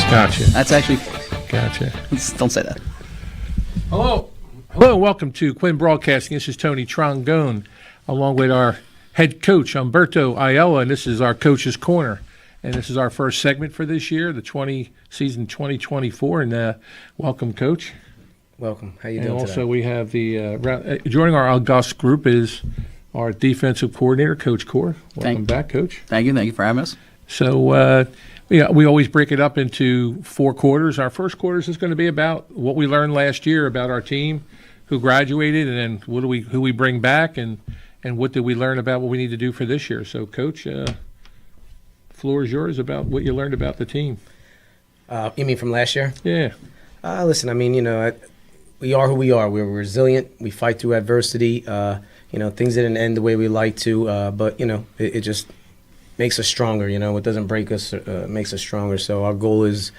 Gotcha. That's actually. Gotcha. Don't say that. Hello, and welcome to Quinn Broadcasting. This is Tony Trongone, along with our head coach, Humberto Ayala, and this is our Coach's Corner. And this is our first segment for this year, the season 2024. And welcome, Coach. Welcome. How you doing today? And also today? we have the joining our august group is our defensive coordinator, Coach Core. Welcome back, Coach. Thank you for having us. So we always break it up into 4 quarters. Our first quarters is going to be about what we learned last year about our team, who graduated, and then who we bring back, and what did we learn about what we need to do for this year. So, Coach, floor is yours about what you learned about the team. You mean from last year? Yeah. Listen, I mean, we are who we are. We're resilient. We fight through adversity. Things didn't end the way we like to, but, it just makes us stronger. It doesn't break us, makes us stronger. So our goal is,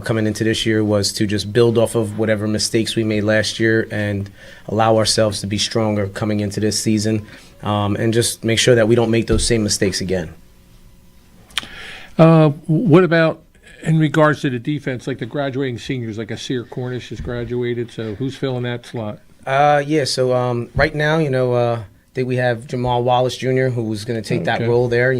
coming into this year was to just build off of whatever mistakes we made last year and allow ourselves to be stronger coming into this season, and just make sure that we don't make those same mistakes again. What about in regards to the defense, like the graduating seniors, like Asir Cornish has graduated, so who's filling that slot? So right now, I think we have Jamal Wallace Jr., who's going to take that role there.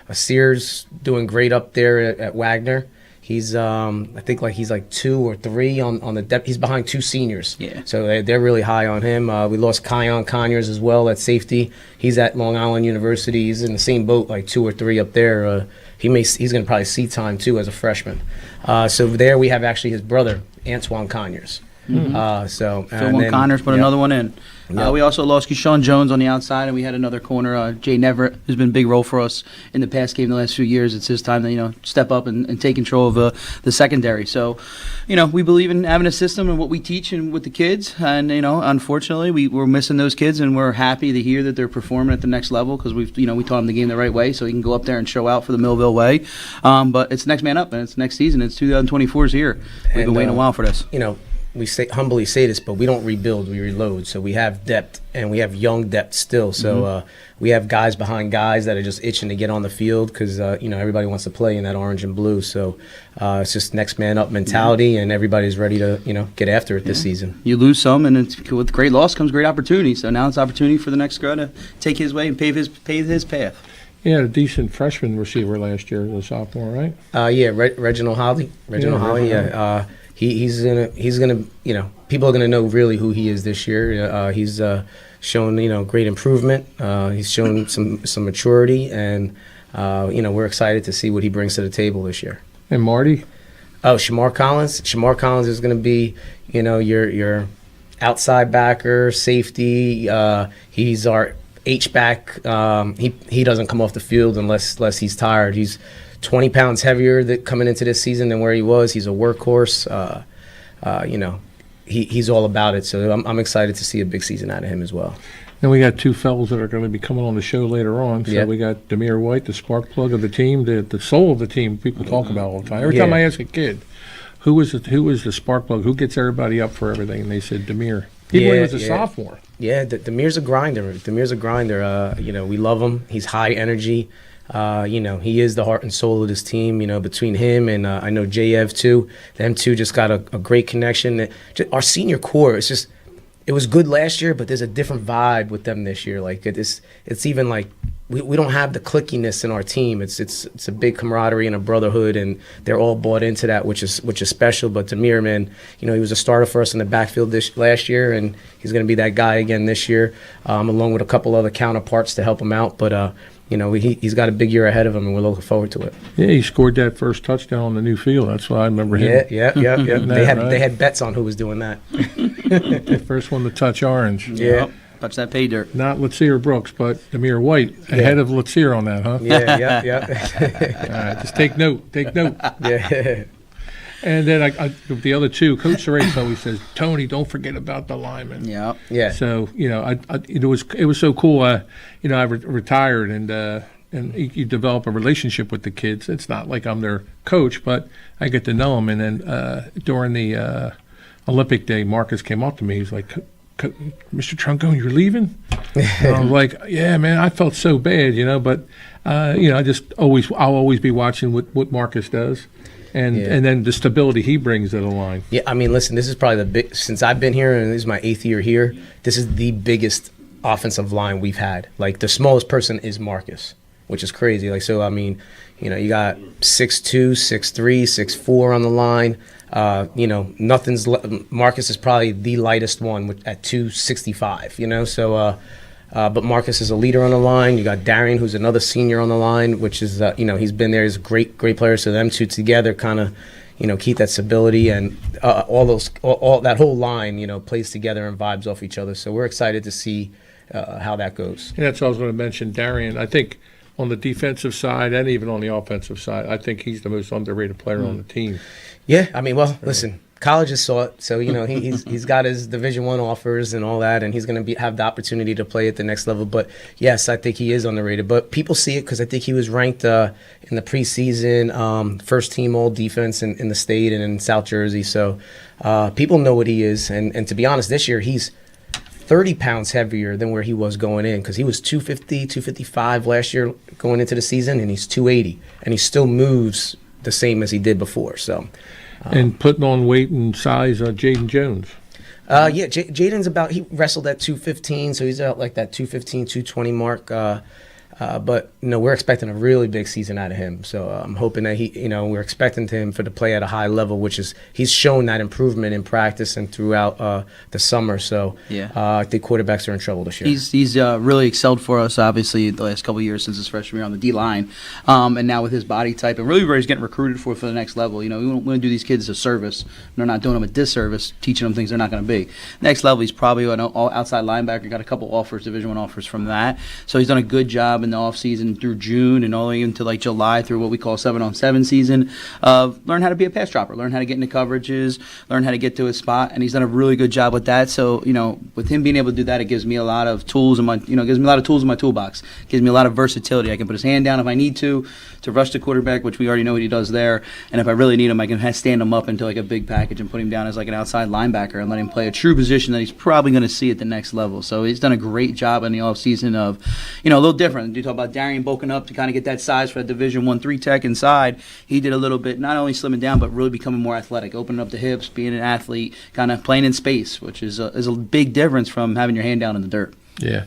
Asir's doing great up there at Wagner. He's I think he's 2 or 3 on the depth. He's behind 2 seniors. Yeah. So they're really high on him. We lost Kion Conyers as well at safety. He's at Long Island University. He's in the same boat, 2 or 3 up there. He's going to probably see time too as a freshman. So there we have actually his brother, Antoine Conyers. Mm-hmm. Phil one Connors put another one in. Yep. We also lost Keyshawn Jones on the outside, and we had another corner, Jay Neverett, who's been a big role for us in the past game the last few years. It's his time to step up and take control of the secondary. So, we believe in having a system and what we teach and with the kids. And unfortunately, we're missing those kids, and we're happy to hear that they're performing at the next level because we taught them the game the right way, so he can go up there and show out for the Millville way. But it's next man up, and it's next season. It's 2024's here. We've been waiting a while for this. We humbly say this, but we don't rebuild, we reload. So we have depth, and we have young depth still. So we have guys behind guys that are just itching to get on the field because, everybody wants to play in that orange and blue. So it's just next man up mentality, and everybody's ready to, get after it this season. You lose some, and with great loss comes great opportunity. So now it's opportunity for the next guy to take his way and pave his path. He had a decent freshman receiver last year, the sophomore, right? Reginald Holly. He's gonna people are gonna know really who he is this year. He's shown great improvement. He's shown some maturity, and we're excited to see what he brings to the table this year. And Marty? Shamar Collins. Shamar Collins is gonna be your outside backer, safety. He's our H-back. He doesn't come off the field unless he's tired. He's 20 pounds heavier coming into this season than where he was. He's a workhorse. He's all about it. So I'm excited to see a big season out of him as well. And we got 2 fellows that are going to be coming on the show later on. So we got Demir White, the spark plug of the team, the soul of the team. People talk about all the time. Every time I ask a kid, who was the spark plug? Who gets everybody up for everything? And they said Demir. Even when he was a sophomore. Yeah, Demir's a grinder. We love him. He's high energy. He is the heart and soul of this team. Between him and I know JF too. Them two just got a great connection. Our senior core, it was good last year, but there's a different vibe with them this year. It's even we don't have the clickiness in our team. It's a big camaraderie and a brotherhood, and they're all bought into that, which is special. But Demir, man, he was a starter for us in the backfield last year, and he's going to be that guy again this year, along with a couple other counterparts to help him out. But he's got a big year ahead of him, and we're looking forward to it. Yeah, he scored that first touchdown on the new field. That's why I remember him. Yeah. They had bets on who was doing that. The first one to touch orange. Yeah. Touch that pay dirt. Not Latsier Brooks, but Demir White ahead of Latsier on that, huh? Yeah. All right, just take note. Yeah. And then the other 2, Coach Serace always says, Tony, don't forget about the linemen. Yeah. So it was so cool. I retired, and you develop a relationship with the kids. It's not like I'm their coach, but I get to know them. And then during the Olympic day, Marcus came up to me. He's like, Mr. Trongone, you're leaving? And I was like, yeah, man, I felt so bad, but I'll always be watching what Marcus does. and Yeah. and then the stability he brings to the line. Yeah, I mean, listen, this is probably since I've been here, and this is my 8th year here, this is the biggest offensive line we've had. Like, the smallest person is Marcus, which is crazy. Like, so, I mean, you got 6'2", 6'3", 6'4" on the line. Marcus is probably the lightest one at 265, so but Marcus is a leader on the line. You got Darian, who's another senior on the line, which is he's been there. He's a great player. So them two together kind of keep that stability, and all that whole line plays together and vibes off each other. So we're excited to see how that goes. And that's what I was going to mention. Darian, I think on the defensive side and even on the offensive side, I think he's the most underrated player on the team. Yeah, I mean, well, listen, colleges saw it, so he's got his Division I offers and all that, and he's going to have the opportunity to play at the next level. But yes, I think he is underrated. But people see it because I think he was ranked in the preseason first team all defense in the state and in South Jersey. So people know what he is, and to be honest, this year he's 30 pounds heavier than where he was going in, because he was 250, 255 last year going into the season, and he's 280, and he still moves the same as he did before. So, and putting on weight and size, Jaden Jones. Jaden's he wrestled at 215, so he's out like that 215, 220 mark. But we're expecting a really big season out of him. So I'm hoping that we're expecting him to play at a high level, which is he's shown that improvement in practice and throughout the summer. So I think quarterbacks are in trouble this year. He's really excelled for us, obviously, the last couple of years since his freshman year on the D line, and now with his body type and really where he's getting recruited for the next level. We want to do these kids a service. They're not doing them a disservice, teaching them things they're not going to be. Next level, he's probably an outside linebacker. Got a couple offers, Division I offers from that. So he's done a good job in the offseason through June and all the way into like July through what we call 7-on-7 season. Learn how to be a pass dropper, learn how to get into coverages, learn how to get to his spot, and he's done a really good job with that. So with him being able to do that, it gives me a lot of tools in my toolbox. It gives me a lot of versatility. I can put his hand down if I need to rush the quarterback, which we already know what he does there. And if I really need him, I can stand him up into like a big package and put him down as like an outside linebacker and let him play a true position that he's probably going to see at the next level. So he's done a great job in the offseason of, a little different. You talk about Darian bulking up to kind of get that size for that Division I 3 tech inside. He did a little bit, not only slimming down, but really becoming more athletic, opening up the hips, being an athlete, kind of playing in space, which is a big difference from having your hand down in the dirt. Yeah.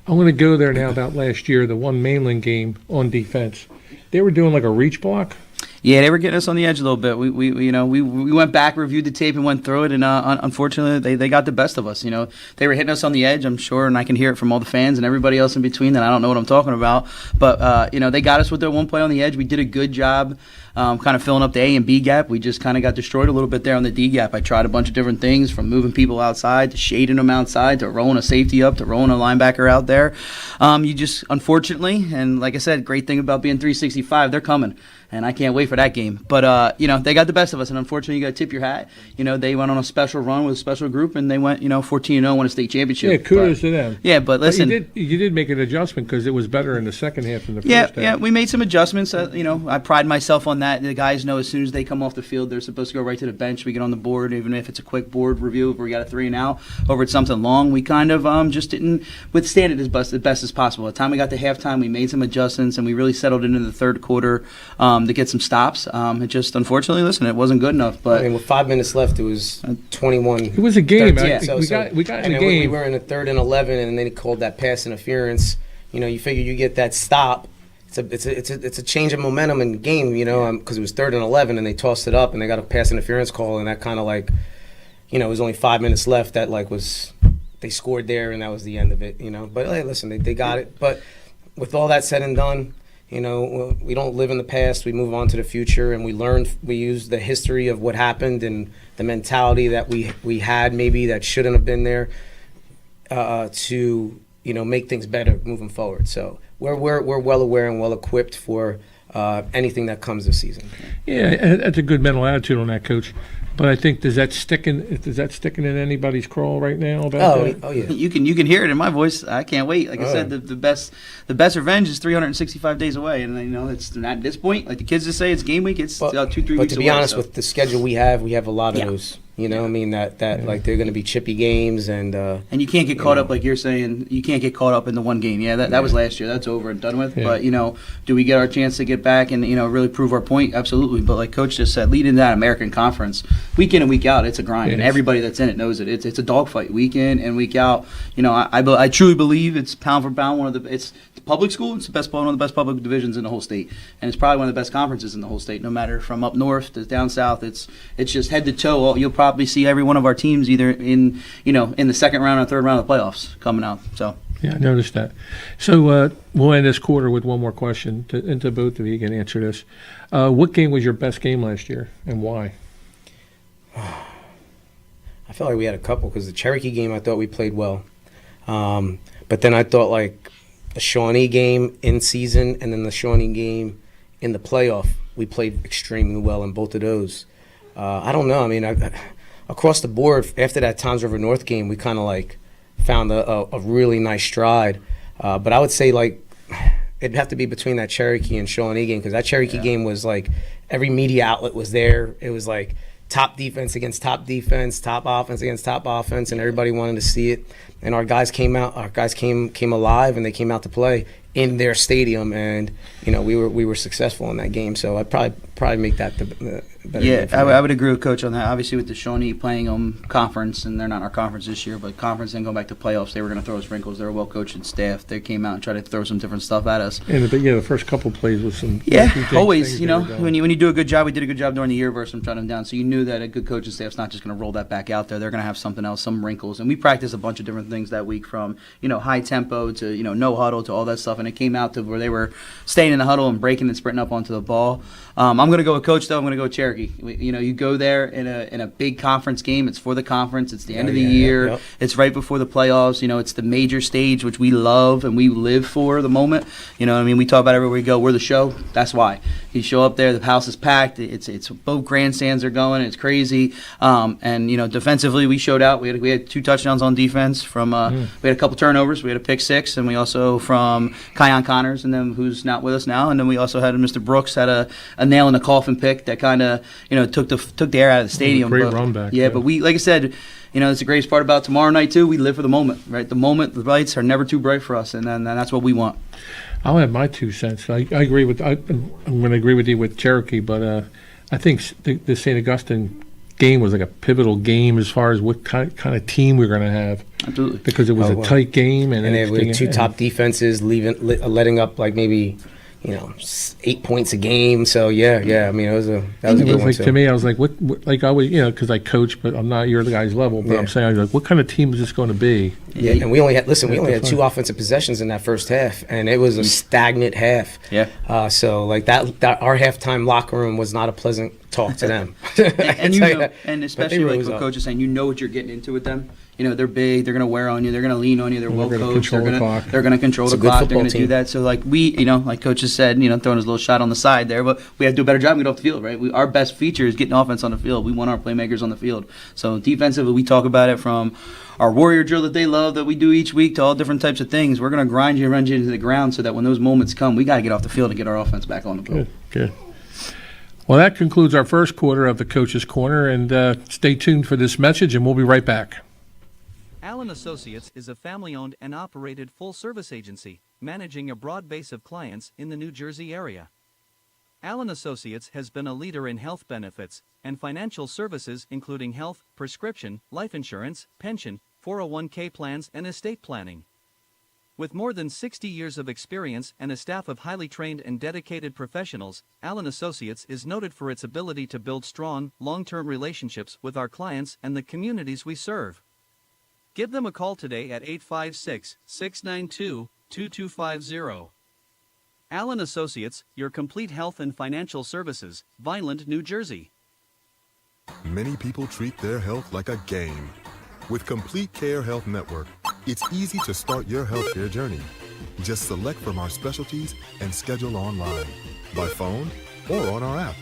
I'm going to go there now about last year, the one mainland game on defense. They were doing like a reach block. Yeah, they were getting us on the edge a little bit. We went back, reviewed the tape, and went through it, and unfortunately, they got the best of us. They were hitting us on the edge, I'm sure, and I can hear it from all the fans and everybody else in between that I don't know what I'm talking about. But they got us with their one play on the edge. We did a good job. Kind of filling up the A and B gap. We just kind of got destroyed a little bit there on the D gap. I tried a bunch of different things, from moving people outside to shading them outside to rolling a safety up to rolling a linebacker out there. You just, unfortunately, and like I said, great thing about being 365, they're coming. And I can't wait for that game. But, they got the best of us, and unfortunately, you got to tip your hat. They went on a special run with a special group, and they went, 14-0, won a state championship. Yeah, kudos to them. Yeah, but listen. But you did make an adjustment because it was better in the second half than the first half. Yeah, we made some adjustments. I pride myself on that. The guys know as soon as they come off the field, they're supposed to go right to the bench. We get on the board, even if it's a quick board review, if we got a 3 and out over at something long. We kind of just didn't withstand it as best as possible. By the time we got to halftime, we made some adjustments, and we really settled into the third quarter to get some stops. It just, unfortunately, listen, it wasn't good enough. But with 5 minutes left, it was 21. It was a game. 13. I think we got in the then game. We were in the 3rd and 11, and then he called that pass interference. You figure you get that stop. It's a change of momentum in the game, because it was 3rd and 11, and they tossed it up, and they got a pass interference call, and that kind of it was only 5 minutes left. That they scored there, and that was the end of it, But hey, listen, they got it. But with all that said and done, we don't live in the past. We move on to the future, and we use the history of what happened and the mentality that we had maybe that shouldn't have been there to make things better moving forward. So we're well aware and well equipped for anything that comes this season. Yeah, that's a good mental attitude on that, Coach. But I think is that sticking in anybody's crawl right now? About oh yeah. You can hear it in my voice. I can't wait. Like I said, the best revenge is 365 days away, and it's not at this point. Like the kids just say, it's game week. It's 2-3 weeks away. But to be honest, with the schedule we have a lot of those You know, I mean that like they're going to be chippy games and you can't get caught up like you're saying. You can't get caught up in the one game. Yeah, that was last year. That's over and done with. Yeah. But do we get our chance to get back and really prove our point? Absolutely. But like Coach just said, leading that American Conference week in and week out, it's a grind, and everybody that's in it knows it. It's a dogfight week in and week out. I truly believe it's pound for pound it's public school. It's one of the best public divisions in the whole state, and it's probably one of the best conferences in the whole state. No matter from up north to down south, it's just head to toe. You'll probably see every one of our teams either in the second round or third round of the playoffs coming out. So Yeah, I noticed that. So we'll end this quarter with one more question to both of you. You can answer this. What game was your best game last year, and why? I felt like we had a couple because the Cherokee game I thought we played well. But then I thought like the Shawnee game in season and then the Shawnee game in the playoff, we played extremely well in both of those. I don't know. I mean, across the board, after that Towns River North game, we kind of like found a really nice stride. But I would say like it'd have to be between that Cherokee and Shawnee game because that Cherokee game was like every media outlet was there. It was like top defense against top defense, top offense against top offense, and everybody wanted to see it. And our guys came out. Our guys came alive, and they came out to play in their stadium, and we were successful in that game. So I'd probably make that the better game for me. I would agree with Coach on that. Obviously, with the Shawnee playing conference, and they're not in our conference this year, but conference and going back to playoffs, they were going to throw us wrinkles. They're a well-coached staff. They came out and tried to throw some different stuff at us. And the first couple plays with some always. When you do a good job, we did a good job during the year versus them shutting them down. So you knew that a good coaching staff's not just going to roll that back out there. They're going to have something else, some wrinkles. And we practiced a bunch of different things that week, from high tempo to no huddle to all that stuff. And it came out to where they were staying in the huddle and breaking and sprinting up onto the ball. I'm going to go with Coach though. I'm going to go with Cherokee. You go there in a big conference game. It's for the conference. It's the end of the year. Yep. It's right before the playoffs. It's the major stage, which we love and we live for the moment. We talk about everywhere we go. We're the show. That's why. You show up there, the house is packed. It's both grandstands are going. It's crazy. Defensively, we showed out. We had 2 touchdowns on defense from. We had a couple turnovers. We had a pick 6, and we also from Kion Connors, and then who's not with us now, and then we also had Mr. Brooks had a nail in the coffin pick that kind of took the air out of the stadium. Great run back. Yeah, but we, like I said, it's the greatest part about tomorrow night too. We live for the moment, right? The moment, the lights are never too bright for us, and then that's what we want. I'll have my 2 cents. I agree with. I'm going to agree with you with Cherokee, but I think the St. Augustine game was like a pivotal game as far as what kind of team we're going to have. Absolutely, because it was a tight game, and they had 2 top defenses letting up like maybe 8 points a game. So yeah. I mean, that was a good one. To me, I was like, what like I was, because I coach, but I'm not your guy's level. But I'm saying, I was like, what kind of team is this going to be? Yeah, and we only had 2 offensive possessions in that first half, and it was a stagnant half. Yeah. So like that our halftime locker room was not a pleasant talk to them. and especially like what Coach is saying, what you're getting into with them. They're big. They're going to wear on you. They're going to lean on you. They're well coached. They're going to control the clock. They're going to do that. So like like Coach has said, throwing his little shot on the side there, but we have to do a better job and get off the field, right? Our best feature is getting offense on the field. We want our playmakers on the field. So defensively, we talk about it from our warrior drill that they love that we do each week to all different types of things. We're going to grind you and run you into the ground so that when those moments come, we got to get off the field and get our offense back on the field. Good. Well, that concludes our first quarter of the Coach's Corner, and stay tuned for this message, and we'll be right back. Allen Associates is a family-owned and operated full-service agency, managing a broad base of clients in the New Jersey area. Allen Associates has been a leader in health benefits and financial services including health, prescription, life insurance, pension, 401k plans, and estate planning. With more than 60 years of experience and a staff of highly trained and dedicated professionals, Allen Associates is noted for its ability to build strong, long-term relationships with our clients and the communities we serve. Give them a call today at 856-692-2250. Allen Associates, your complete health and financial services, Vineland, New Jersey. Many people treat their health like a game. With Complete Care Health Network, it's easy to start your healthcare journey. Just select from our specialties and schedule online, by phone, or on our app.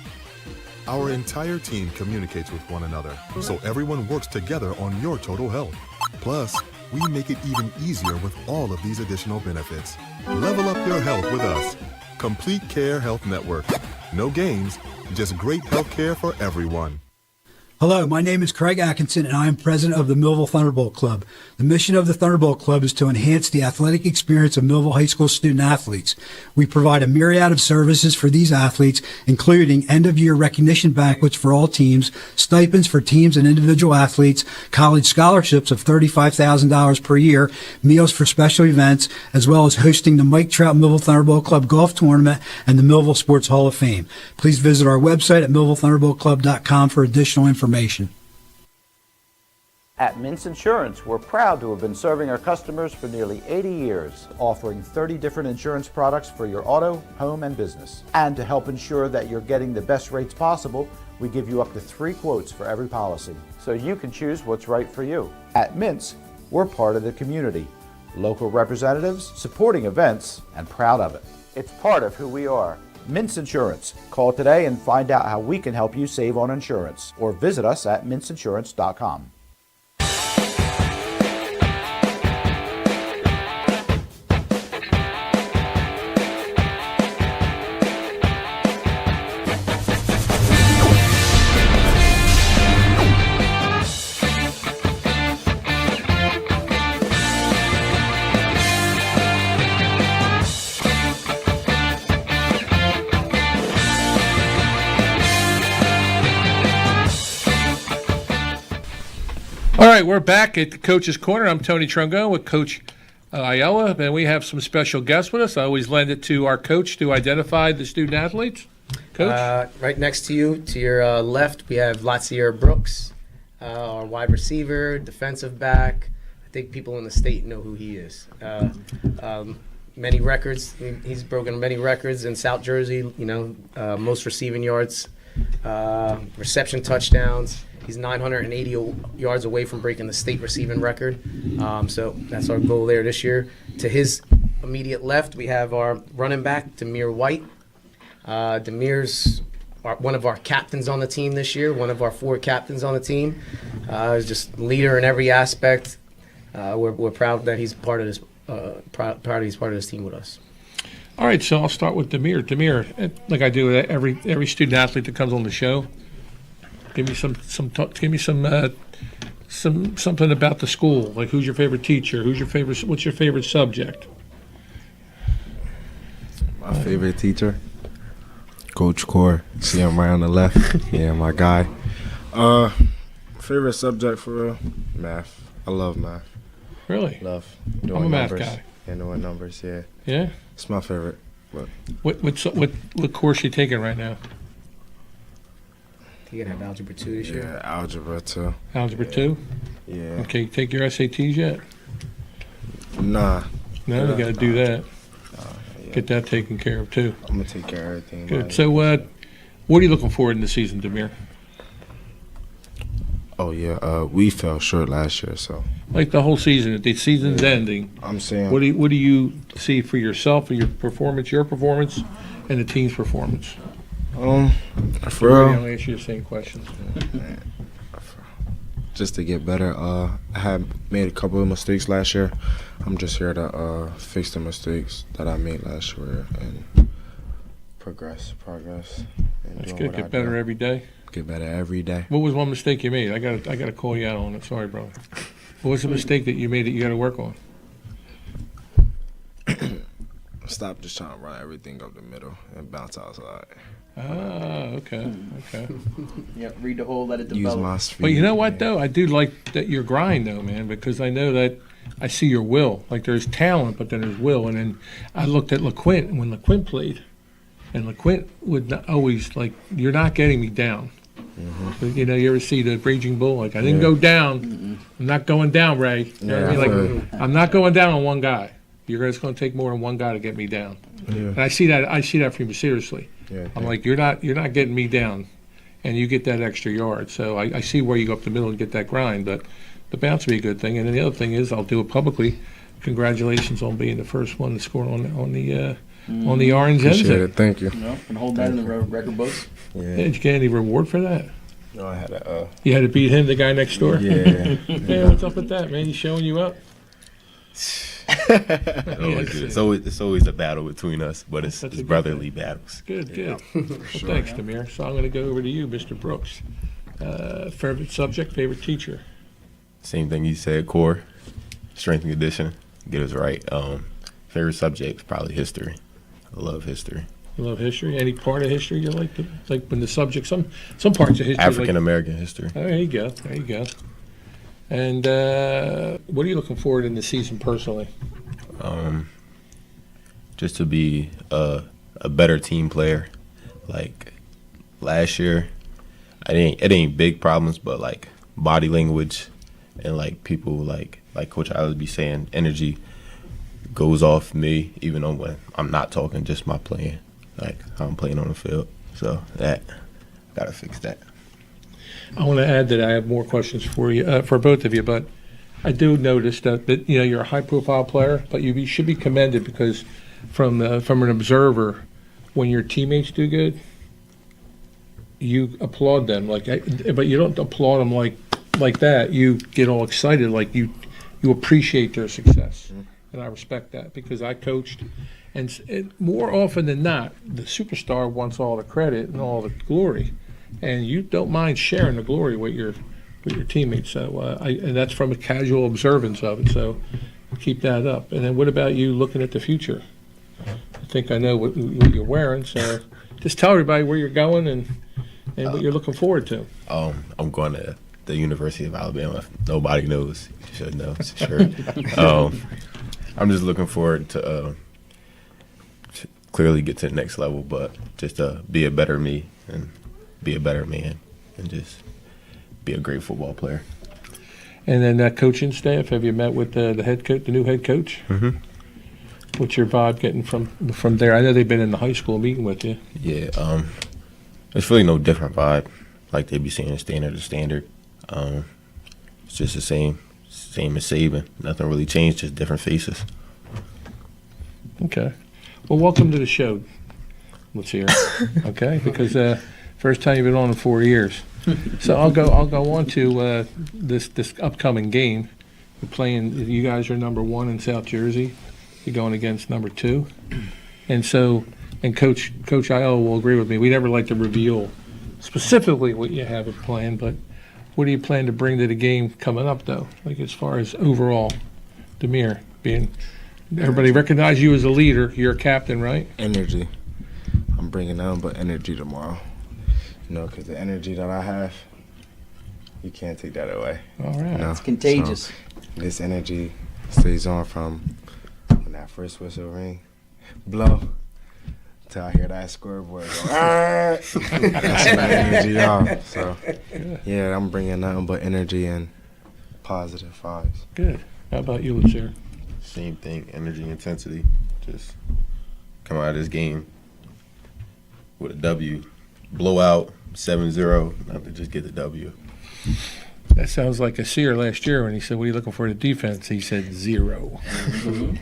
Our entire team communicates with one another, so everyone works together on your total health. Plus, we make it even easier with all of these additional benefits. Level up your health with us. Complete Care Health Network. No games, just great health care for everyone. Hello, my name is Craig Atkinson, and I am president of the Millville Thunderbolt Club. The mission of the Thunderbolt Club is to enhance the athletic experience of Millville High School student athletes. We provide a myriad of services for these athletes, including end-of-year recognition banquets for all teams, stipends for teams and individual athletes, college scholarships of $35,000 per year, meals for special events, as well as hosting the Mike Trout Millville Thunderbolt Club Golf Tournament and the Millville Sports Hall of Fame. Please visit our website at millvillethunderboltclub.com for additional information. At Mintz Insurance, we're proud to have been serving our customers for nearly 80 years, offering 30 different insurance products for your auto, home, and business. And to help ensure that you're getting the best rates possible, we give you up to 3 quotes for every policy, so you can choose what's right for you. At Mintz, we're part of the community, local representatives, supporting events, and proud of it. It's part of who we are. Mintz Insurance. Call today and find out how we can help you save on insurance, or visit us at mintzinsurance.com. All right, we're back at the Coach's Corner. I'm Tony Trongone with Coach Ayala, and we have some special guests with us. I always lend it to our coach to identify the student athletes. Coach? Right next to you, to your left, we have Latsier Brooks, our wide receiver, defensive back. I think people in the state know who he is. Many records. He's broken many records in South Jersey, most receiving yards, reception touchdowns. He's 980 yards away from breaking the state receiving record. So that's our goal there this year. To his immediate left, we have our running back, Demir White. Demir's one of our captains on the team this year, one of our 4 captains on the team. He's just leader in every aspect. We're proud that he's part of this. Proud he's part of this team with us. All right, so I'll start with Demir. Demir, like I do with every student athlete that comes on the show, give me something about the school. Like, who's your favorite teacher? What's your favorite subject? My favorite teacher, Coach Core. See him right on the left. Yeah, my guy. Favorite subject for real? Math. I love math. Really? Love I'm doing a math numbers. guy. Yeah, doing numbers. Yeah, Yeah? it's my favorite. But What course you taking right now? You're going to have Algebra 2 this year? yeah, algebra too. Algebra 2? Yeah. Okay, you take your SATs yet? Nah. No, you got to do that. Yeah. Get that taken care of, too. I'm gonna take care of everything. Good. man. So, what are you looking forward in the season, Demir? Oh yeah. We fell short last year, so Like the whole season, the season's ending. I'm saying. What do you see for yourself and your performance, and the team's performance? For I'll real, ask you the same questions. just to get better. I had made a couple of mistakes last year. I'm just here to fix the mistakes that I made last year and progress. And That's doing good. what Get I better do. every day. Get better every day. What was one mistake you made? I got to call you out on it. Sorry, brother. What was the mistake that you made that you got to work on? Stop just trying to run everything up the middle and bounce outside. Okay. Yeah, read the whole, let it Use develop. my speed. But you know what, though? I do like that your grind, though, man, because I know that I see your will. Like, there's talent, but then there's will. And then I looked at LeQuint, and when LeQuint played, and LeQuint would not always, like, you're not getting me down. Mm-hmm. You know, you ever see the Raging Bull? Like, I didn't go down. I'm not going down, Ray. You know what I mean? Like, I'm not going down on one guy. You're just going to take more than one guy to get me down. Yeah. And I see that from you seriously. Yeah, I'm like, you're not getting me down, and you get that extra yard. So I see where you go up the middle and get that grind, but the bounce would be a good thing. And then the other thing is, I'll do it publicly. Congratulations on being the first one to score on the orange Appreciate end. it. Thank you. And hold that in the record books. Yeah. Did you get any reward for that? No, I had a. You had to beat him, the guy next door? Yeah. Yeah, what's up with that, man? He's showing you up? It's always a battle between us, but it's That's a good brotherly battles. Good. Well, thanks, Demir. So I'm going to go over to you, Mr. Brooks. Favorite subject, favorite teacher? Same thing you said, core, strength and conditioning, get us right. Favorite subject is probably history. I love history. You love history? Any part of history you like? Like when the subject, some parts of history. African American history. Oh, there you go. There you go. And what are you looking forward in the season personally? Just to be a better team player. Like last year, it ain't big problems, but like body language and like people like Coach Ayala would be saying, energy goes off me even though when I'm not talking, just my playing, like how I'm playing on the field. So that gotta fix that. I want to add that I have more questions for you, for both of you, but I do notice that you're a high-profile player, but you should be commended because from an observer, when your teammates do good, you applaud them but you don't applaud them like that. You get all excited, like you appreciate their success, and I respect that because I coached, and more often than not, the superstar wants all the credit and all the glory. And you don't mind sharing the glory with your teammates. So and that's from a casual observance of it. So keep that up. And then what about you looking at the future? I think I know what you're wearing. So just tell everybody where you're going and what you're looking forward to. I'm going to the University of Alabama. If nobody knows, you should know. Sure. I'm just looking forward to clearly get to the next level, but just be a better me and be a better man and just be a great football player. And then that coaching staff, have you met with the head coach, the new head coach? Mm-hmm. What's your vibe getting from there? I know they've been in the high school meeting with you. Yeah, there's really no different vibe. Like they be saying, standard to standard. It's just the same as Saban. Nothing really changed, just different faces. Okay. Well, welcome to the show. Let's hear it. Okay, because first time you've been on in 4 years. So I'll go on to this upcoming game. You're playing. You guys are number 1 in South Jersey. You're going against number 2, and Coach Ayala will agree with me. We never like to reveal specifically what you have planned, but what do you plan to bring to the game coming up, though? Like as far as overall demeanor, everybody recognize you as a leader. You're a captain, right? Energy. I'm bringing nothing but energy tomorrow. Because the energy that I have, you can't take that away. All right. It's contagious. So this energy stays on from when that first whistle ring, blow, till I hear that scoreboard go, that's my energy off. So, yeah, I'm bringing nothing but energy and positive vibes. Good. How about you, Lucille? Same thing, energy, intensity. Just come out of this game with a W. Blowout, 7-0, not to just get the W. That sounds like a seer last year when he said, what are you looking for in the defense? He said 0.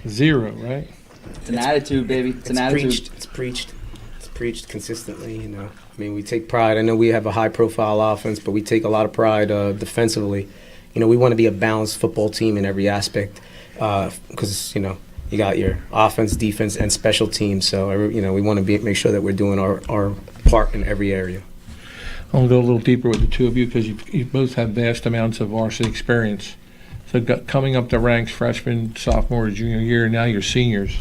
0, right? It's an attitude, baby. It's an attitude. It's preached consistently, I mean, we take pride. I know we have a high-profile offense, but we take a lot of pride defensively. We want to be a balanced football team in every aspect because, you got your offense, defense, and special teams. So, we want to make sure that we're doing our part in every area. I want to go a little deeper with the two of you because you both have vast amounts of varsity experience. So coming up the ranks, freshman, sophomore, junior year, now you're seniors.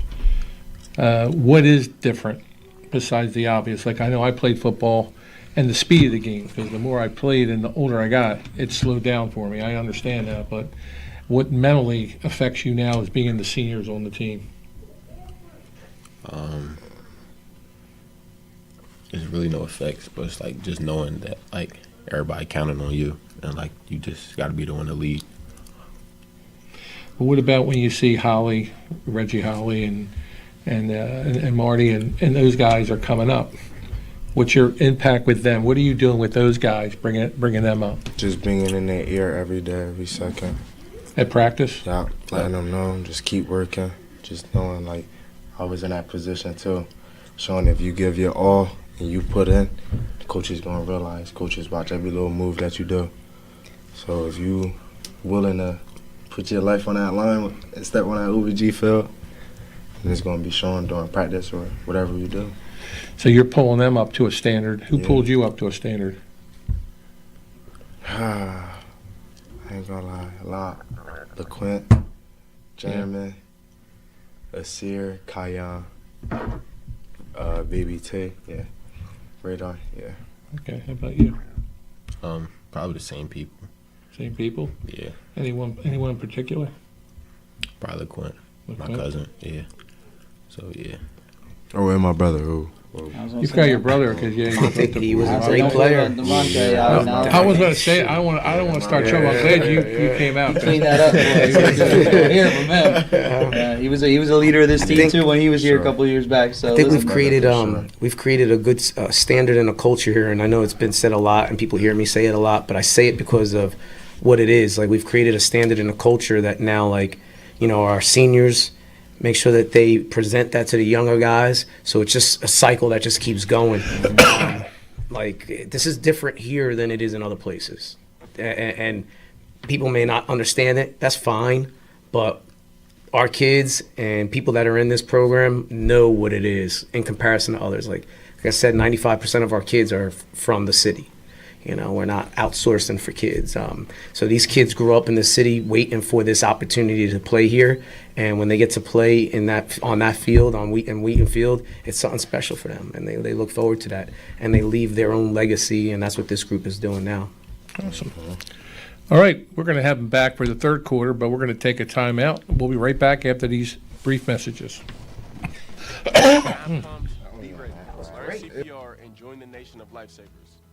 What is different besides the obvious? Like I know I played football and the speed of the game, because the more I played and the older I got, it slowed down for me. I understand that, but what mentally affects you now as being the seniors on the team? There's really no effects, but it's like just knowing that like everybody counting on you and like you just got to be the one to lead. But what about when you see Holly, Reggie Holly, and Marty and those guys are coming up? What's your impact with them? What are you doing with those guys, bringing them up? Just being in their ear every day, every second. At practice? Yeah, letting them know, just keep working. Just knowing, like, I was in that position too. Showing if you give your all and you put in, the coach is going to realize. Coaches watch every little move that you do. So if you willing to put your life on that line and step on that OVG field, then it's going to be shown during practice or whatever you do. So you're pulling them up to a standard. Who pulled you up to a standard? I ain't gonna lie, a lot. LaQuint, Jeremy, Asir, Kayan, BBT, yeah. Radar, yeah. Okay, how about you? Probably the same people. Same people? Yeah, Anyone in particular? probably Quint, my LaQuint? cousin. Yeah. So yeah. Oh, and my brother, who? You've got your brother, because He was a I great was player. Devontae, I was going to say, I don't want to start trouble. I'm glad you came out. Clean that up. Hear from him. Yeah, he was a leader of this team too when he was here a couple years back. So I think listen, we've created a good standard and a culture here, and I know it's been said a lot, and people hear me say it a lot, but I say it because of what it is. Like, we've created a standard and a culture that now, like, you know, our seniors make sure that they present that to the younger guys. So it's just a cycle that just keeps going. Like, this is different here than it is in other places, and people may not understand it. That's fine, but our kids and people that are in this program know what it is in comparison to others. Like I said, 95% of our kids are from the city. You know, we're not outsourcing for kids. So these kids grew up in the city waiting for this opportunity to play here. And when they get to play on that field, in Wheaton Field, it's something special for them. And they look forward to that. And they leave their own legacy, and that's what this group is doing now. Awesome. All right, we're going to have them back for the third quarter, but we're going to take a timeout. We'll be right back after these brief messages. Be great. Learn CPR and join the nation of lifesavers.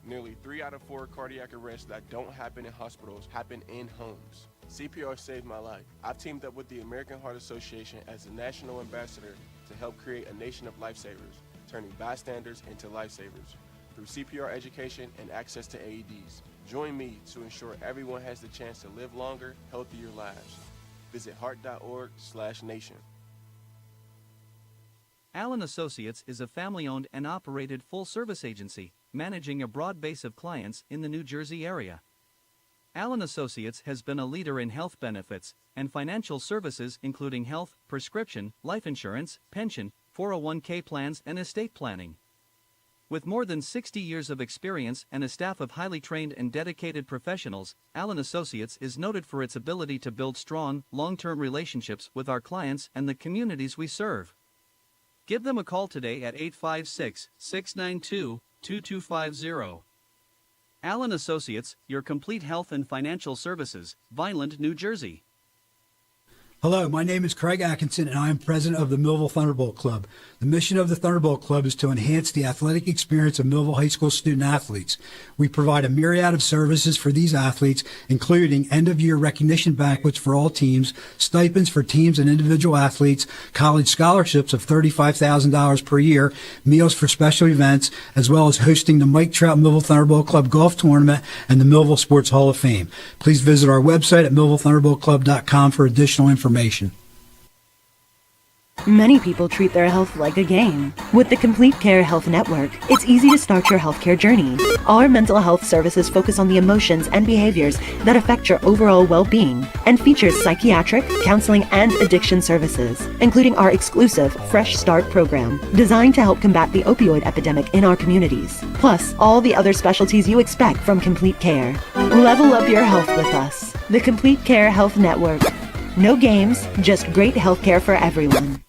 Nearly 3 out of 4 cardiac arrests that don't happen in hospitals happen in homes. CPR saved my life. I've teamed up with the American Heart Association as a national ambassador to help create a nation of lifesavers, turning bystanders into lifesavers through CPR education and access to AEDs. Join me to ensure everyone has the chance to live longer, healthier lives. Visit heart.org/nation. Allen Associates is a family-owned and operated full-service agency, managing a broad base of clients in the New Jersey area. Allen Associates has been a leader in health benefits and financial services including health, prescription, life insurance, pension, 401k plans, and estate planning. With more than 60 years of experience and a staff of highly trained and dedicated professionals, Allen Associates is noted for its ability to build strong, long-term relationships with our clients and the communities we serve. Give them a call today at 856-692-2250. Allen Associates, your complete health and financial services, Vineland, New Jersey. Hello, my name is Craig Atkinson, and I am president of the Millville Thunderbolt Club. The mission of the Thunderbolt Club is to enhance the athletic experience of Millville High School student athletes. We provide a myriad of services for these athletes, including end-of-year recognition banquets for all teams, stipends for teams and individual athletes, college scholarships of $35,000 per year, meals for special events, as well as hosting the Mike Trout Millville Thunderbolt Club Golf Tournament and the Millville Sports Hall of Fame. Please visit our website at millvillethunderboltclub.com for additional information. Many people treat their health like a game. With the Complete Care Health Network, it's easy to start your healthcare journey. Our mental health services focus on the emotions and behaviors that affect your overall well-being and features psychiatric, counseling, and addiction services, including our exclusive Fresh Start program, designed to help combat the opioid epidemic in our communities, plus all the other specialties you expect from Complete Care. Level up your health with us. The Complete Care Health Network. No games, just great healthcare for everyone.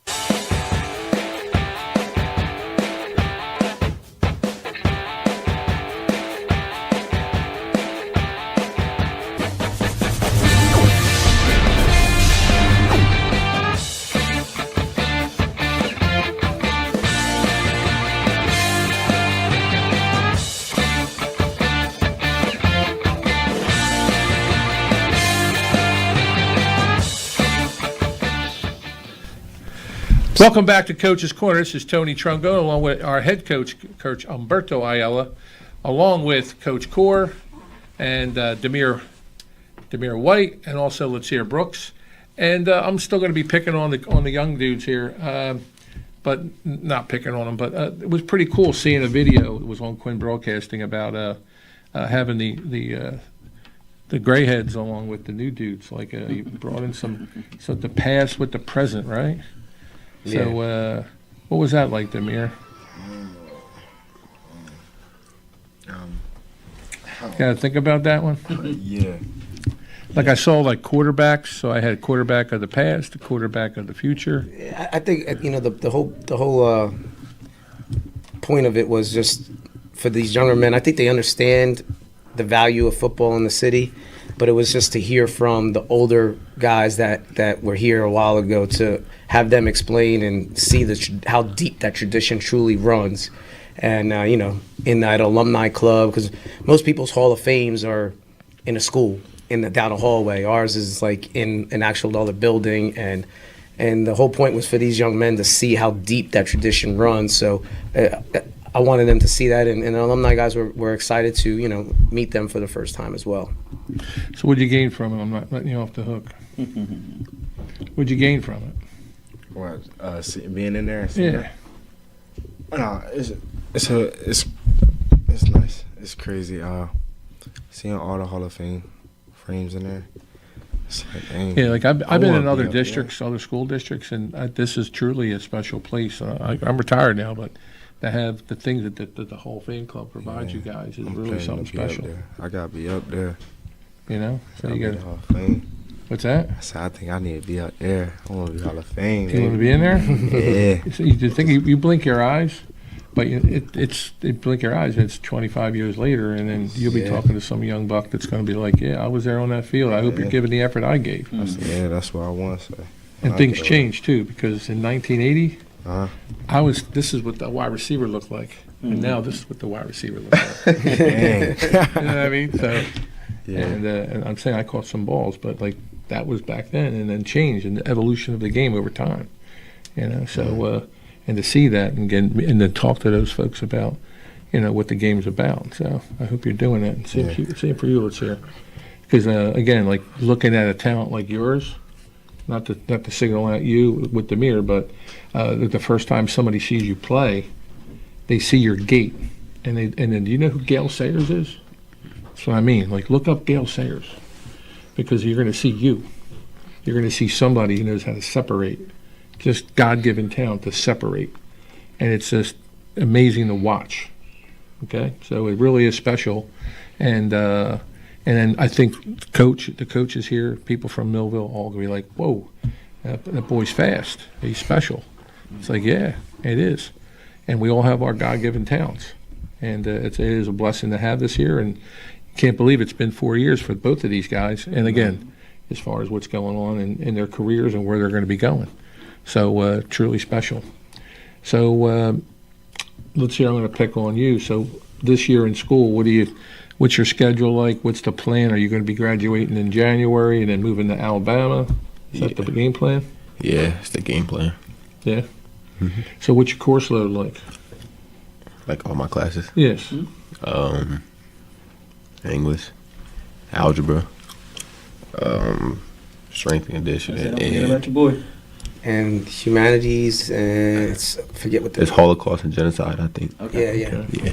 Welcome back to Coach's Corner. This is Tony Trongone, along with our head coach, Coach Humberto Ayala, along with Coach Core and Demir White, and also Latsier Brooks. And I'm still going to be picking on the young dudes here, but not picking on them. But it was pretty cool seeing a video. It was on Quinn Broadcasting about having the grayheads along with the new dudes. Like you brought in so the past with the present, right? Yeah. So, what was that like, I Demir? don't Got to think about that one. Yeah. Like I saw like quarterbacks, so I had quarterback of the past, the quarterback of the future. I think the whole point of it was just for these younger men. I think they understand the value of football in the city, but it was just to hear from the older guys that were here a while ago, to have them explain and see how deep that tradition truly runs. And in that alumni club, because most people's Hall of Fames are in a school, down a hallway. Ours is like in an actual other building, and the whole point was for these young men to see how deep that tradition runs. So I wanted them to see that, and the alumni guys were excited to meet them for the first time as well. So what'd you gain from it? I'm not letting you off the hook. What'd you gain from it? What? Being in there. And seeing Yeah. No, it's nice. It's crazy. Seeing all the Hall of Fame frames in there. It's like, dang. Yeah, like I've been wanna in be other up there. districts, other school districts, and this is truly a special place. I'm retired now, but to have the things that the Hall of Fame Club provides you guys is I'm really planning something to be up special. there. I gotta be up there. So I'll you be got the Hall of Fame. what's that? I said, I think I need to be up there. I want to be Hall of Fame. You want to be in there? Yeah. So you think you blink your eyes, but it blink your eyes, and it's 25 years later, and then you'll be Yeah. talking to some young buck that's going to be like, "Yeah, I was there on that field. I hope you're Yeah. giving the effort I gave." I said, yeah, that's what I want to say. And I things go. change too, because in 1980, Uh-huh. this is what the wide receiver looked like, and now this is what the wide receiver looks like. Dang. You know what I mean? So, Yeah. and I'm saying I caught some balls, but like that was back then, and then changed, and the evolution of the game over time. So and to see that and then talk to those folks about, what the game's about. So I hope you're doing that, and same for you, let's hear. Because again, like looking at a talent like yours, not to signal at you with the mirror, but the first time somebody sees you play, they see your gait, and then do you know who Gail Sayers is? That's what I mean. Like look up Gail Sayers, because you're going to see you. You're going to see somebody who knows how to separate, just God-given talent to separate, and it's just amazing to watch. Okay, so it really is special, and then I think the coaches here, people from Millville, all gonna be like, "Whoa, that boy's fast. He's special." It's like, yeah, it is, and we all have our God-given talents, and it is a blessing to have this here, and can't believe it's been 4 years for both of these guys. And again, as far as what's going on in their careers and where they're going to be going, so truly special. So let's see. I'm going to pick on you. So this year in school, what's your schedule like? What's the plan? Are you going to be graduating in January and then moving to Alabama? Is that the game plan? Yeah, it's the game plan. Yeah. So what's your course load like? Like all my classes. Yes. English, algebra, strength and conditioning, and your boy. And humanities, and forget what it's Holocaust and genocide, I think. Okay. Yeah.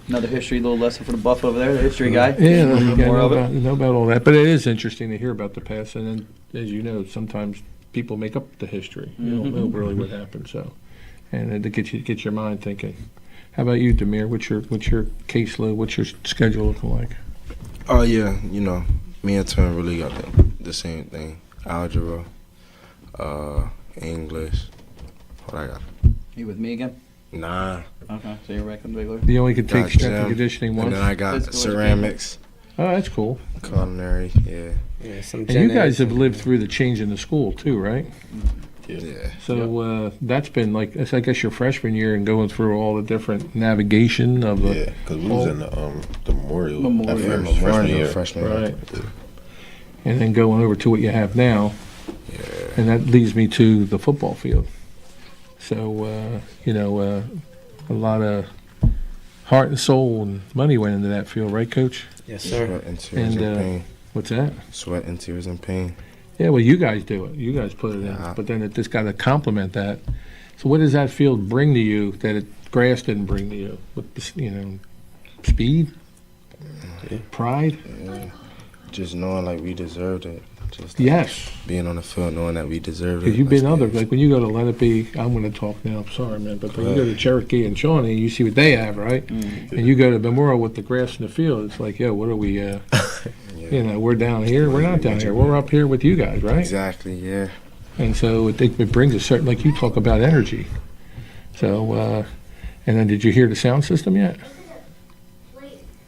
Another history little lesson for the buff over there, the history guy. Yeah, A little bit more of it. know about all that. But it is interesting to hear about the past. And then, as you know, sometimes people make up the history. You don't know really what happened. So, and to get your mind thinking. How about you, Demir? What's your caseload? What's your schedule looking like? Oh, yeah. Me and Tim really got the same thing. Algebra, English. What I got? You with me again? Nah. Okay, so you're regular. You only can take Got strength and gym, conditioning and once. then I got Physical ceramics, Oh, that's cool. culinary, yeah. Yeah, some And you guys have lived through the change in the school too, right? Yeah. So that's been like, I guess your freshman year and going through all the different navigation of the. Yeah, because we was in the Memorial. Memorial. That Memorial freshman year. freshman year. Right. And then going over to what you have now. Yeah. And that leads me to the football field. So, a lot of heart and soul and money went into that field, right, Coach? Yes, sir. Sweat and tears And, and pain. What's that? Sweat and tears and pain. Yeah, well, you guys do it. You guys put it in. Yeah. But then it just got to complement that. So what does that field bring to you that grass didn't bring to you? With, speed? Yeah. Pride? Yeah. Just knowing like we deserved it. Just Yes. being on the field, knowing that we deserve it. Because you've been Let's other, get it. like when you go to Let It Be, I'm going to talk now, I'm sorry, man, but when you go to Cherokee and Shawnee, you see what they have, right? And you go to Memorial with the grass in the field, it's like, yo, what are we, you know, we're down here, we're not down here, we're up here with you guys, right? Exactly, yeah. And so I think it brings a certain, like you talk about energy. So, and then did you hear the sound system yet?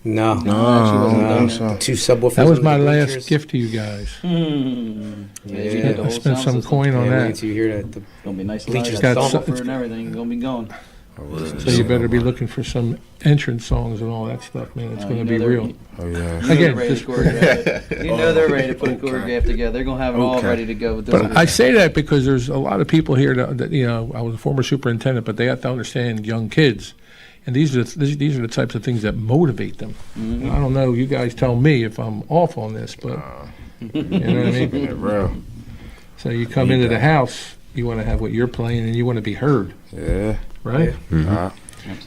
No, actually wasn't done yet. so. 2 subwoofers. That was with my the last bleachers. gift to you guys. Yeah, you got the I whole spent sound some system. coin on Yeah, wait that. until you hear that. The Gonna be nice. Bleachers Got got subwoofer some- and everything. Gonna be going. So you better be looking for some entrance songs and all that stuff, man. It's going You to know be they're- real. Oh, yeah. You know Again, they're ready just- to choreograph it. You know they're ready to put a Okay. choreograph together. They're gonna have it all Okay. ready to go with this. But I say that because there's a lot of people here that you know, I was a former superintendent, but they have to understand young kids. And these are the types of things that motivate them. Mm-hmm. I don't know, you guys tell me if I'm off on this, but you know what I mean? Yeah, real. So you come into the house, you want to have what you're playing and you want to be heard, Yeah. right? Uh,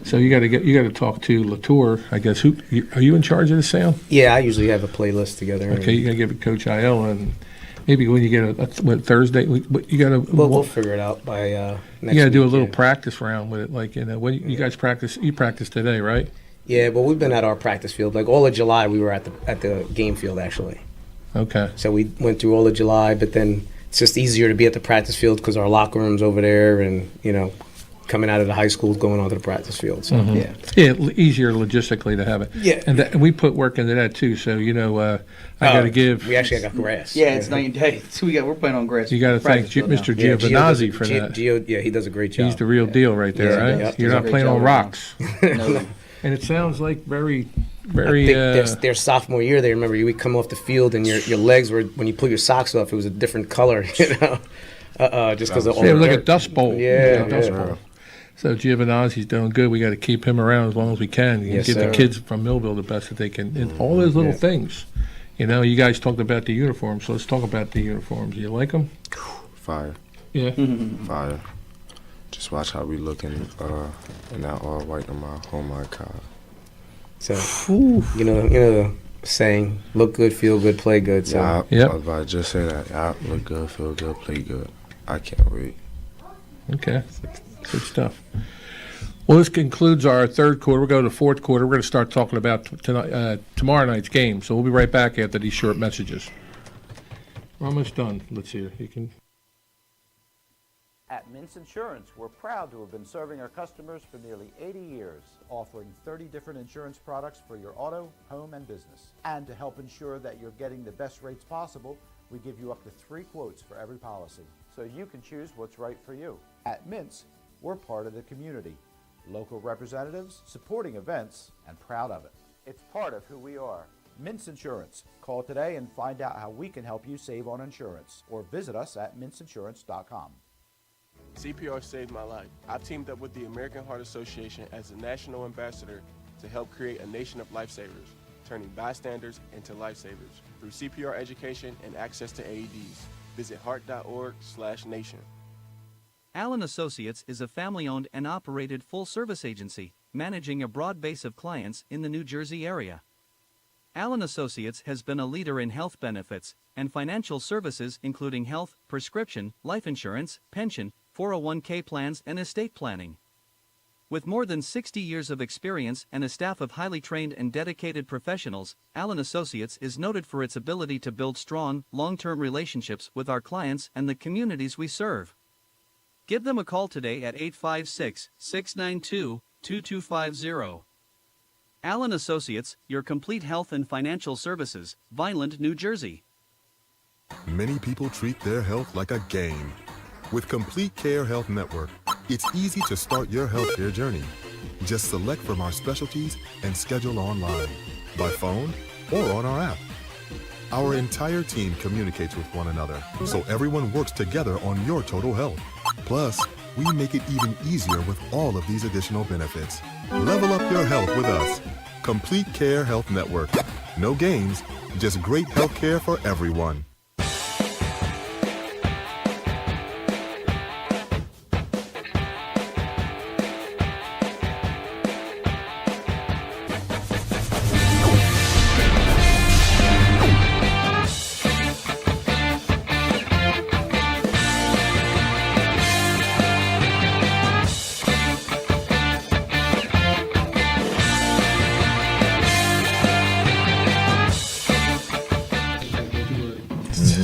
So you got to talk to Latour, I guess. Are you in charge of the sound? Yeah, I usually have a playlist together. and- Okay, you got to give it Coach Ayala, and maybe when you get what Thursday, you got to We'll figure it out by next you got to do a week, little yeah. practice round with it, like, you know, when you guys practice. You practice today, right? Yeah, but we've been at our practice field. Like all of July, we were at the game field actually. Okay. So we went through all of July, but then it's just easier to be at the practice field because our locker room's over there, and you know, coming out of the high school, going onto the practice field. So yeah, Yeah, easier logistically to have it. Yeah. And we put work into that too. So you know, I got to give. We actually got grass. Yeah, it's night and day. So we're playing on grass. You got to thank Practice field now. Mr. Yeah, Giovinazzi for that. Gio, yeah, he does a great job. He's the real deal right there, Yeah, right? yeah. You're Does a not great playing job on right now. rocks. No. And it sounds like very, I very. think their sophomore year, they remember you would come off the field and your legs were, when you pull your socks off, it was a different color, you know, just because of all Yeah, it the was like a dirt. dust bowl. Yeah, a dust yeah. bowl. So Giovinazzi's doing good. We got to keep him around as long as we can. And Yes, give sir. the kids from Millville the best that they can. And all those little Yeah. things. You know, you guys talked about the uniforms, so let's talk about the uniforms. You like them? fire. Yeah. Fire. Just watch how we look in that all white on my home card. So, you know the saying, look good, feel good, play good. So, Yeah, Yep. I was about to just say that. Yeah, look good, feel good, play good. I can't wait. Okay. Good stuff. Well, this concludes our third quarter. We'll go to the fourth quarter. We're going to start talking about tomorrow night's game. So we'll be right back after these short messages. We're almost done. Let's see. You can. At Mintz Insurance, we're proud to have been serving our customers for nearly 80 years, offering 30 different insurance products for your auto, home, and business. And to help ensure that you're getting the best rates possible, we give you up to 3 quotes for every policy, so you can choose what's right for you. At Mintz, we're part of the community, local representatives, supporting events, and proud of it. It's part of who we are. Mintz Insurance. Call today and find out how we can help you save on insurance, or visit us at mintzinsurance.com. CPR saved my life. I've teamed up with the American Heart Association as a national ambassador to help create a nation of lifesavers, turning bystanders into lifesavers through CPR education and access to AEDs. Visit heart.org/nation. Allen Associates is a family-owned and operated full-service agency, managing a broad base of clients in the New Jersey area. Allen Associates has been a leader in health benefits and financial services including health, prescription, life insurance, pension, 401k plans, and estate planning. With more than 60 years of experience and a staff of highly trained and dedicated professionals, Allen Associates is noted for its ability to build strong, long-term relationships with our clients and the communities we serve. Give them a call today at 856-692-2250. Allen Associates, your complete health and financial services, Vineland, New Jersey. Many people treat their health like a game. With Complete Care Health Network, it's easy to start your healthcare journey. Just select from our specialties and schedule online, by phone, or on our app. Our entire team communicates with one another, so everyone works together on your total health. Plus, we make it even easier with all of these additional benefits. Level up your health with us. Complete Care Health Network. No games, just great health care for everyone.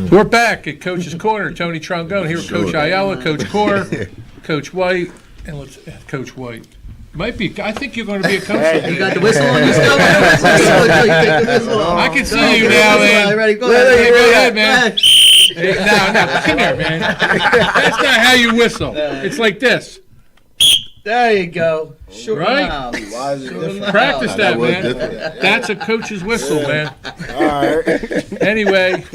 So we're back at Coach's Corner. Tony Trongone here with Coach Ayala, Coach Core, Coach White, and Coach White. Might be. I think you're going to be a coach. You got the whistle on you still? I can see you now, man. Ready? Go Go ahead, man. Go Hey, no, come here, man. That's not how you whistle. It's like this. There you go. Short Right? mouth. Why is it different? Practice that, was man. different. That's a coach's whistle, man. All right. Anyway,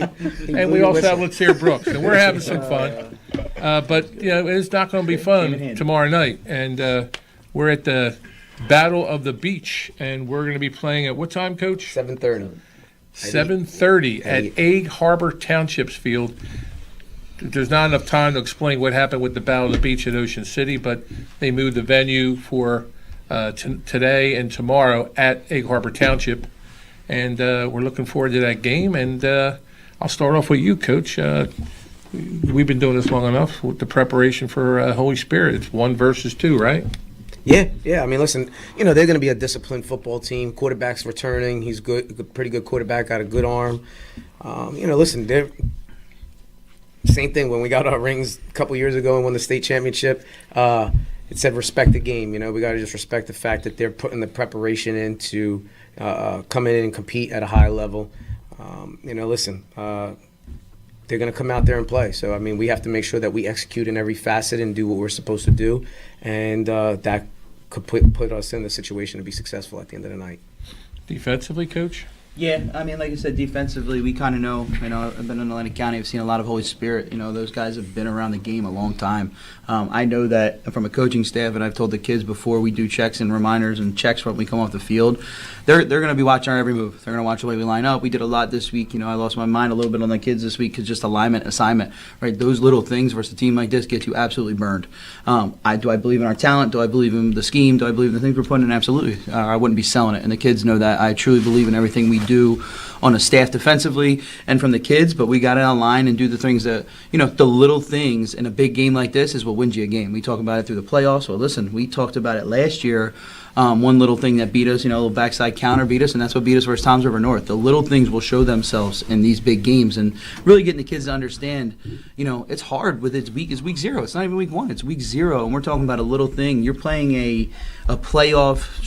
and we also have Let's Hear Brooks, and we're having some fun. But it's not going to be fun tomorrow night, and we're at the Battle of the Beach, and we're going to be playing at what time, Coach? 7:30. 7:30 at Egg Harbor Township's field. There's not enough time to explain what happened with the Battle of the Beach at Ocean City, but they moved the venue for today and tomorrow at Egg Harbor Township, and we're looking forward to that game. And I'll start off with you, Coach. We've been doing this long enough with the preparation for Holy Spirit. It's 1 versus 2, right? Yeah. I mean, listen, they're going to be a disciplined football team. Quarterback's returning. He's good, pretty good quarterback, got a good arm. Listen, they're same thing when we got our rings a couple years ago and won the state championship. It said respect the game. We got to just respect the fact that they're putting the preparation in to come in and compete at a high level. Listen, they're going to come out there and play. So, I mean, we have to make sure that we execute in every facet and do what we're supposed to do. And that could put us in the situation to be successful at the end of the night. Defensively, Coach? Yeah, I mean, like I said, defensively, we kind of know. I've been in Atlantic County. I've seen a lot of Holy Spirit. Those guys have been around the game a long time. I know that from a coaching staff, and I've told the kids before we do checks and reminders and checks when we come off the field, they're going to be watching our every move. They're going to watch the way we line up. We did a lot this week. I lost my mind a little bit on the kids this week because just alignment, assignment, right? Those little things versus a team like this get you absolutely burned. Do I believe in our talent? Do I believe in the scheme? Do I believe in the things we're putting in? Absolutely. I wouldn't be selling it. And the kids know that. I truly believe in everything we do on a staff defensively and from the kids, but we got it online and do the things that, the little things in a big game like this is what wins you a game. We talk about it through the playoffs. Well, listen, we talked about it last year. One little thing that beat us, a little backside counter beat us, and that's what beat us versus Toms River North. The little things will show themselves in these big games, and really getting the kids to understand, it's hard with it's week 0. It's not even week 1. It's week 0, and we're talking about a little thing. You're playing a playoff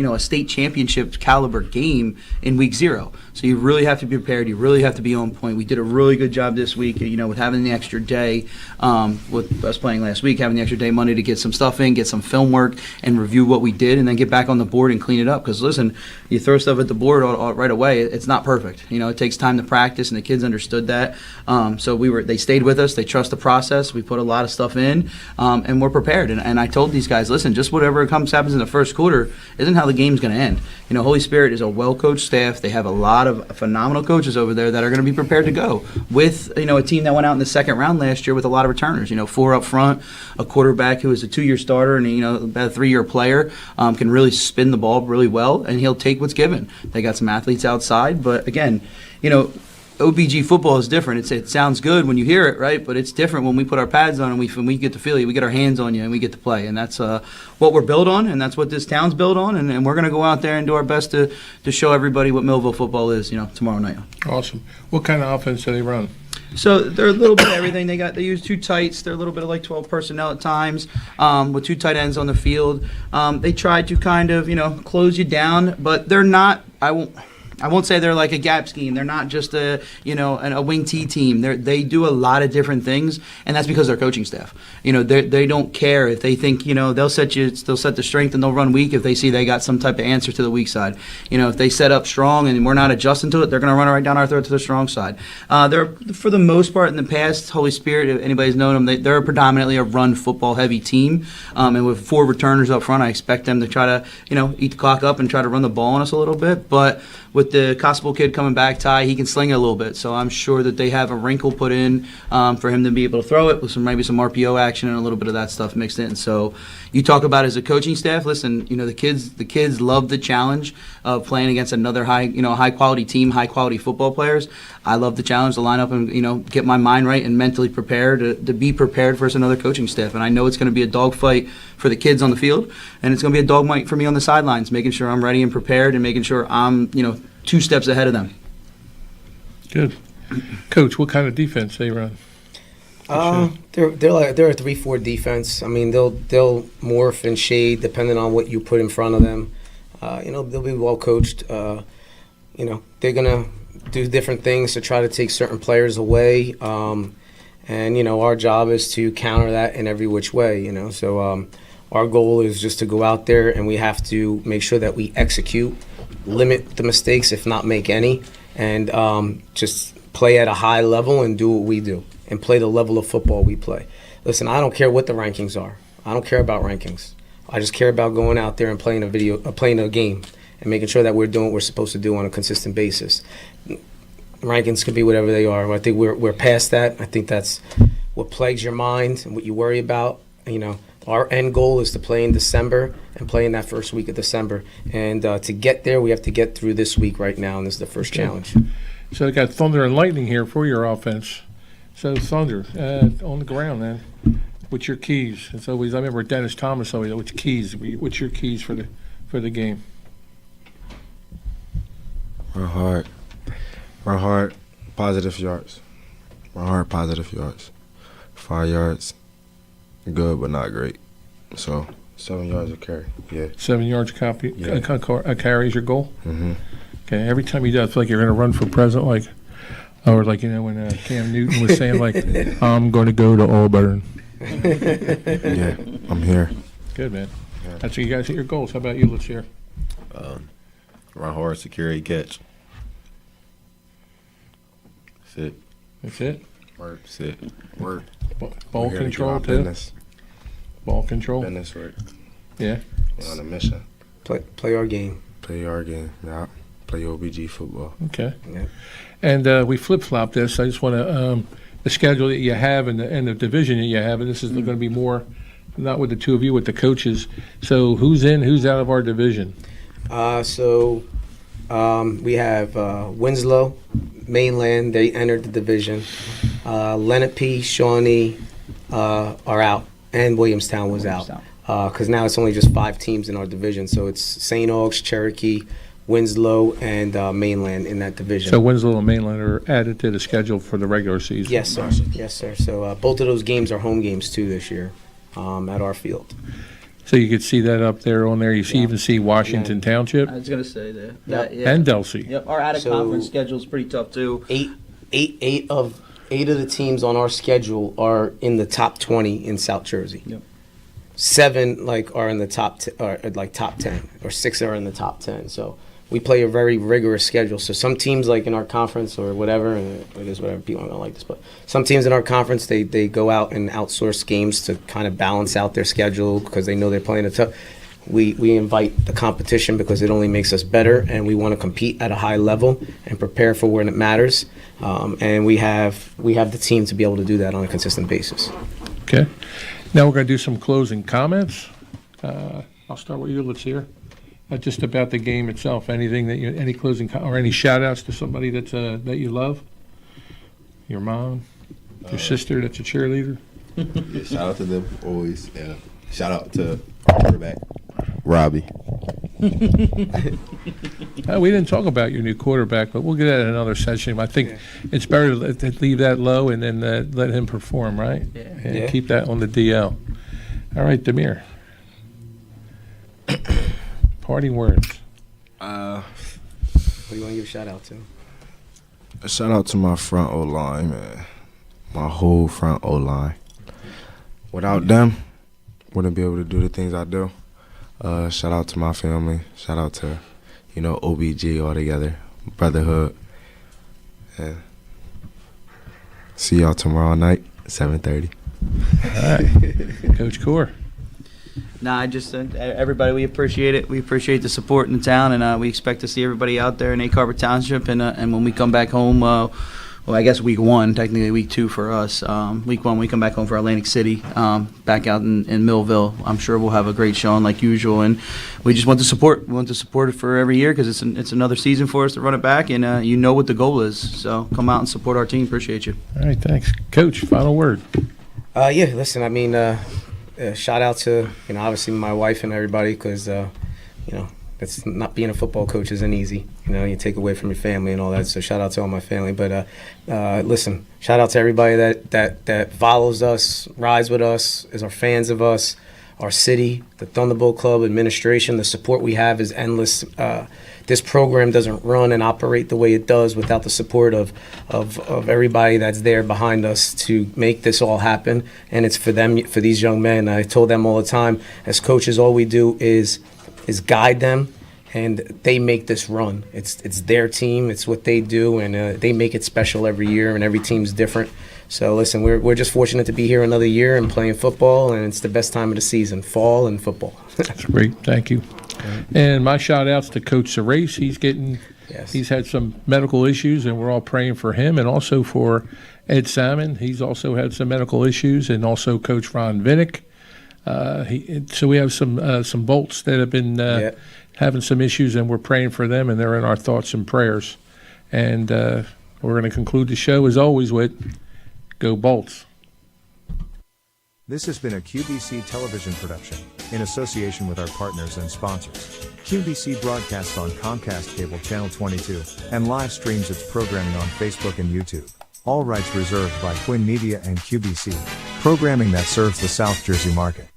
/ a state championship caliber game in week 0. So you really have to be prepared. You really have to be on point. We did a really good job this week, with having the extra day, with us playing last week, having the extra day Monday to get some stuff in, get some film work, and review what we did, and then get back on the board and clean it up. Because listen, you throw stuff at the board right away, it's not perfect. It takes time to practice, and the kids understood that. So they stayed with us. They trust the process. We put a lot of stuff in, and we're prepared. And I told these guys, listen, just whatever happens in the first quarter isn't how the game's going to end. Holy Spirit is a well-coached staff. They have a lot of phenomenal coaches over there that are going to be prepared to go with, a team that went out in the second round last year with a lot of returners. 4 up front, a quarterback who is a 2-year starter and, about a 3-year player, can really spin the ball really well, and he'll take what's given. They got some athletes outside, but again, OBG football is different. It sounds good when you hear it, right? But it's different when we put our pads on and we get to feel you. We get our hands on you and we get to play. And that's what we're built on, and that's what this town's built on. And we're going to go out there and do our best to show everybody what Millville football is, tomorrow night. Awesome. What kind of offense do they run? So they're a little bit of everything. They use 2 tights. They're a little bit of like 12 personnel at times, with 2 tight ends on the field. They try to kind of, close you down, but they're not. I won't say they're like a gap scheme. They're not just a wing T team. They do a lot of different things, and that's because they're coaching staff. They don't care if they think they'll set the strength and they'll run weak if they see they got some type of answer to the weak side. If they set up strong and we're not adjusting to it, they're going to run it right down our throat to the strong side. They're, for the most part, in the past, Holy Spirit, if anybody's known them, they're predominantly a run football heavy team, and with 4 returners up front, I expect them to try to eat the clock up and try to run the ball on us a little bit, but with the Constable kid coming back, Ty, he can sling it a little bit. So I'm sure that they have a wrinkle put in for him to be able to throw it with maybe some RPO action and a little bit of that stuff mixed in. So you talk about as a coaching staff, listen, the kids love the challenge of playing against another high quality team, high quality football players. I love the challenge to line up and get my mind right and mentally prepare to be prepared versus another coaching staff. And I know it's going to be a dogfight for the kids on the field, and it's going to be a dogfight for me on the sidelines, making sure I'm ready and prepared and making sure I'm 2 steps ahead of them. Good. Coach, what kind of defense they run? They're a 3-4 defense. I mean, they'll morph and shade depending on what you put in front of them. They'll be well coached. They're gonna do different things to try to take certain players away. Our job is to counter that in every which way. So our goal is just to go out there and we have to make sure that we execute, limit the mistakes, if not make any, and just play at a high level and do what we do and play the level of football we play. Listen, I don't care what the rankings are. I don't care about rankings. I just care about going out there and playing a game and making sure that we're doing what we're supposed to do on a consistent basis. Rankings can be whatever they are. I think we're past that. I think that's what plagues your mind and what you worry about. Our end goal is to play in December and play in that first week of December. And to get there, we have to get through this week right now, and this is the first challenge. So they got thunder and lightning here for your offense. So Thunder, on the ground, man. What's your keys? It's always, I remember Dennis Thomas always, what's your keys for the game? Run hard, positive yards. Run hard, positive yards. 5 yards, good but not great. So 7 yards a carry, yeah. 7 yards a carry is your goal? Mm-hmm. Okay, every time you do, I feel like you're going to run for president, when Cam Newton was saying, I'm going to go to Auburn. Yeah, I'm here. Good, man. Yeah. That's what you guys hit your goals. How about you? Let's hear. Run hard, security, catch. That's it. That's it? Work. That's it. Work. Ball We're here to control, do our too? business. Ball control? Business work. Yeah. We're on a mission. Play our game. Play our game. Yeah. Play OBG football. Okay. Yeah. And we flip-flop this. I just want to the schedule that you have and the division that you have, and this is going to be more, not with the two of you, with the coaches. So who's in, who's out of our division? We have Winslow, Mainland. They entered the division. Lenape, Shawnee are out, and Williamstown was out. Because now it's only just 5 teams in our division. So it's St. Aug's, Cherokee, Winslow, and Mainland in that division. So Winslow and Mainland are added to the schedule for the regular season? Yes, sir. Yes, sir. So both of those games are home games, too, this year at our field. So you could see that up there on there. You even see Washington Township I was going to say that. and Delsey. Yep, our out-of-conference schedule is pretty tough, too. Eight of the teams on our schedule are in the top 20 in South Jersey. Yep. 7 are in the top 10, or 6 are in the top 10. So we play a very rigorous schedule. So some teams in our conference or whatever, and I guess whatever, people aren't gonna like this, but some teams in our conference they go out and outsource games to kind of balance out their schedule because they know they're playing a tough. We invite the competition because it only makes us better, and we want to compete at a high level and prepare for when it matters. And we have the team to be able to do that on a consistent basis. Okay. Now we're going to do some closing comments. I'll start with you. Let's hear just about the game itself. Anything that any closing or any shout outs to somebody that you love? Your mom, your sister that's a cheerleader? Yeah, shout out to them always. Yeah. Shout out to our quarterback, Robbie. We didn't talk about your new quarterback, but we'll get that in another session. I think it's better to leave that low and then let him perform, right? Yeah. And keep that on the DL. All right, Demir. Parting words. What do you want to give a shout out to? A shout out to my front O-line, man. My whole front O-line. Without them, wouldn't be able to do the things I do. Shout out to my family. Shout out to, OBG all together, brotherhood. And see y'all tomorrow night, 7:30. All right, Coach Core. I just everybody, we appreciate it. We appreciate the support in the town, and we expect to see everybody out there in A. Carver Township. And when we come back home, I guess week 1, technically week 2 for us. Week 1, we come back home for Atlantic City, back out in Millville. I'm sure we'll have a great showing like usual, and we just want the support. We want to support it for every year because it's another season for us to run it back, and you know what the goal is. So come out and support our team. Appreciate you. All right, thanks, Coach. Final word. Shout out to obviously my wife and everybody because It's not being a football coach isn't easy. You know, you take away from your family and all that. So shout out to all my family. But listen, shout out to everybody that follows us, rides with us, is our fans of us, our city, the Thunderbolt Club administration. The support we have is endless. This program doesn't run and operate the way it does without the support of everybody that's there behind us to make this all happen. And it's for them, for these young men. I told them all the time, as coaches, all we do is guide them, and they make this run. It's their team. It's what they do, and they make it special every year. And every team's different. So listen, we're just fortunate to be here another year and playing football, and it's the best time of the season, fall and football. That's great. Thank you. And my shout outs to Coach Serace. He's had some medical issues, and we're all praying for him, and also for Ed Salmon. He's also had some medical issues, and also Coach Ron Vinnick. So we have some Bolts that have been having some issues, and we're praying for them, and they're in our thoughts and prayers. And we're going to conclude the show, as always, with Go Bolts. This has been a QBC television production, in association with our partners and sponsors. QBC broadcasts on Comcast Cable Channel 22, and live streams its programming on Facebook and YouTube. All rights reserved by Quinn Media and QBC, programming that serves the South Jersey market.